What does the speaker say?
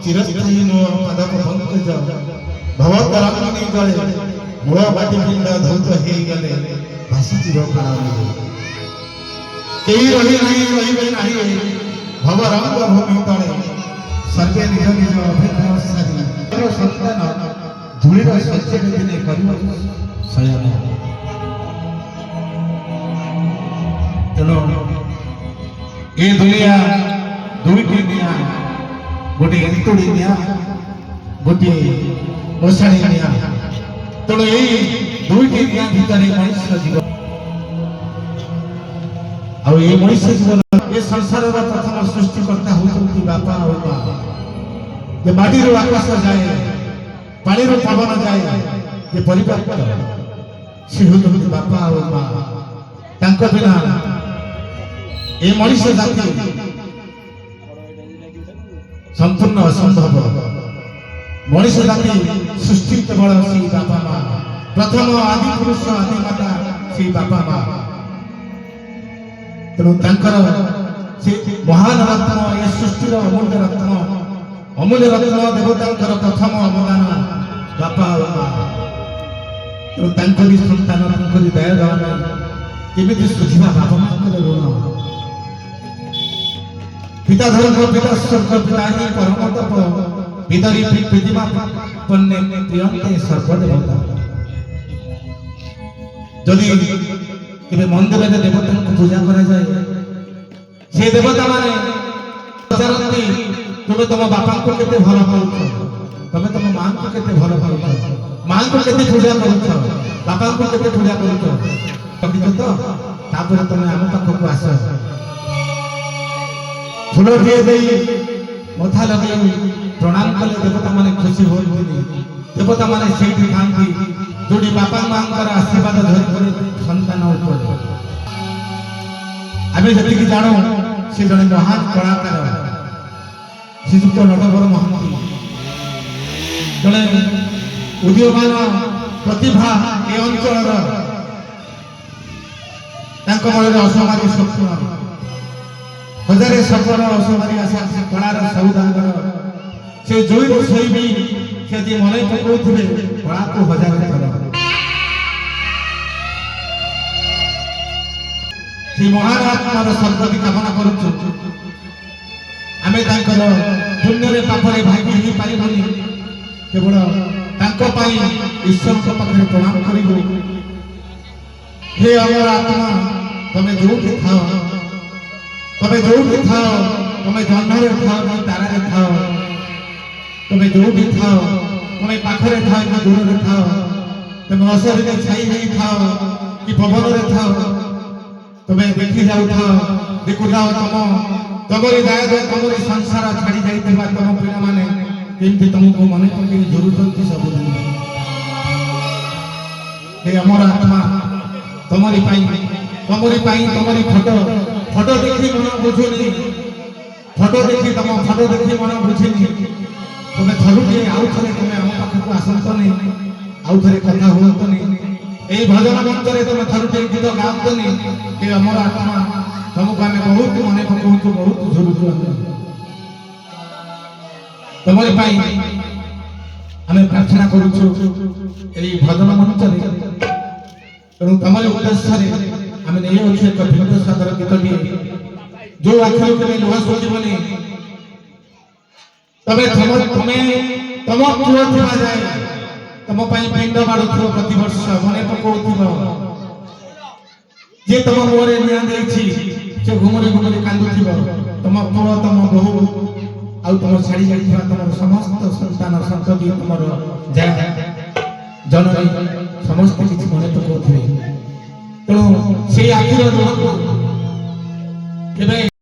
চিরস্থায়ী নূহ পদক পঙ্কজ ভবতরঙ্গিনী জলে মূଳ ବାଟି ପିଣ୍ଡ ଧୌତ ହେଇଗଲେ ଭାସିଯିବ ପ୍ରାଣରେ। କେହି ରହି ନାହିଁ ରହିବେ ନାହିଁ ଭବରଙ୍ଗ ଭୂମି ତଳେ ସର୍ବେ ନିଜ ନିଜ ଅଭେଦ ସାରି ସନ୍ତାନ ଧୂଳିର ଶଯ୍ୟାରେ ଦିନେ କରିବ ଶୟନ। ତେଣୁ ଏ ଦୁନିଆ ଦୁଇଟି ନିଆଁ, ଗୋଟିଏ ଏନ୍ତୁଡ଼ି ନିଆଁ, ଗୋଟିଏ ମଶାଣି ନିଆଁ। ତେଣୁ ଏଇ ଦୁଇଟି ନିଆଁ ଭିତରେ ମଣିଷ ଜୀବନ, ଆଉ ଏଇ ମଣିଷ ଜୀବନ ଏ ସଂସାରର ପ୍ରଥମ ସୃଷ୍ଟିକର୍ତ୍ତା ହେଉଛନ୍ତି ବାପା ଆଉ ମା। ଯେ ମାଟିରୁ ଆକାଶ ଯାଏ, ପାଣିରୁ ପବନ ଯାଏ, ଯେ ପରିବ୍ୟାପ୍ତ ସେ ହେଉଛନ୍ତି ବାପା ଆଉ ମା। ତାଙ୍କ ବିନା ଏ ମଣିଷ ଜାତି ସମ୍ପୂର୍ଣ୍ଣ ଅସମ୍ଭବ। ମଣିଷ ଜାତି ସୃଷ୍ଟି କେବଳ ସେଇ ବାପା ମା, ପ୍ରଥମ ଆଦି ପୁରୁଷ ଆଦି ମାତା ସେଇ ବାପା ମା। ତେଣୁ ତାଙ୍କର ସେ ମହାନ ରତ୍ନ, ଏ ସୃଷ୍ଟିର ଅମୂଲ୍ୟ ରତ୍ନ, ଅମୂଲ୍ୟ ରତ୍ନ ଦେବତାଙ୍କର ପ୍ରଥମ ଅବଦାନ ବାପା ଆଉ ମା। ତେଣୁ ତାଙ୍କରି ସନ୍ତାନ, ତାଙ୍କରି ଦୟାଦାନ କେମିତି ସୁଝିବା ବାପା ମାଙ୍କର ଋଣ। পিতা ধর্ম পিতা স্বর্গ পিতা হি পরম তপ পিতরি পৃথিবী পণ্যে প্রিয়ন্তে সর্বদেবতা। যদি কেবে মন্দিরে দেবতাଙ୍କୁ ପୂଜା କରାଯାଏ, ସେ ଦେବତା ମାନେ ପଚାରନ୍ତି ତୁମେ ତମ ବାପାଙ୍କୁ କେତେ ଭଲ ପାଉଛ, ତମେ ତମ ମାଙ୍କୁ କେତେ ଭଲ ପାଉଛ, ମାଙ୍କୁ କେତେ ପୂଜା କରୁଛ, ବାପାଙ୍କୁ କେତେ ପୂଜା କରୁଛ, କହିଛ ତ ତାପରେ ତମେ ଆମ ପାଖକୁ ଆସ। फूल दिए दे मथा लगे प्रणाम कले देवता माने खुशी होती। देवता माने सेठी खांती जोड़ी बापा मांकर आशीर्वाद धरि धरि संतान ऊपर। आमे जति की जानो से जने महान कलाकार श्रीजुक्त नटवर महांती जने उदीयमान प्रतिभा ए अंचलर तांको मनरे असमारी स्वप्न हजारे सफल असमारी आशा से कलार सौदागर से जोई शैबी से जे मने पकाउथिबे कला को हजार थर से महान आत्मार सद्गति कामना करूछु। आमे तांकर पुण्य रे पाप रे भागी ही पारिबनी, केवल तांको पाई ईश्वर को पाखरे प्रणाम करिबो। हे अमर आत्मा तमे जोठी थाओ, तमे जोठी थाओ, तमे जन्नरे थाओ कि तारारे थाओ, तमे जोठी थाओ, तमे पाखरे थाओ कि दूररे थाओ, तमे असरिरे छाई हेई थाओ कि पवनरे थाओ, तमे देखि जाउ थाओ, देखु जाओ तमरी दायद तमरी संसार छाड़ी जाइथिबा तम पिला माने केमति तुमको मने पके जरूरतंती सबदिन। हे अमर आत्मा तमरी पाई तमरी फोटो देखी मन बुझुनी, फोटो देखी तम फोटो देखी मन बुझिनी। तमे थरुटे आउ थरे तमे हम पाखକୁ आसंतनी, आउ थरे कथा होतनी, एई भजन मंचरे तमे थरुटे गीत गाउतनी। हे अमर आत्मा तुमको आमे बहुत मने पकाउछु, बहुत झुरुछु। तमरी पाई आमे प्रार्थना करूछु एई भजन मंचरे। तेणु तमरी उद्देश्य रे आमे नहीं अच्छे एक भिन्न सादर गीतटी जो आखिर के लुहा सोचिबनी तबे तम पुओ थिबा जाए तम पाई पिंड बाड़ुथिबो प्रति वर्ष मने पकाउथिबो। जे तम मोरे निया देछि से घुमरी घुमरी कांदुथिबो। तम पुओ तम बहु आउ तम छाड़ी जाइथिबा तम समस्त संतान संतति तमर जाय जननी समस्त किछि मने पकाउथिबे। तेणु से आखिर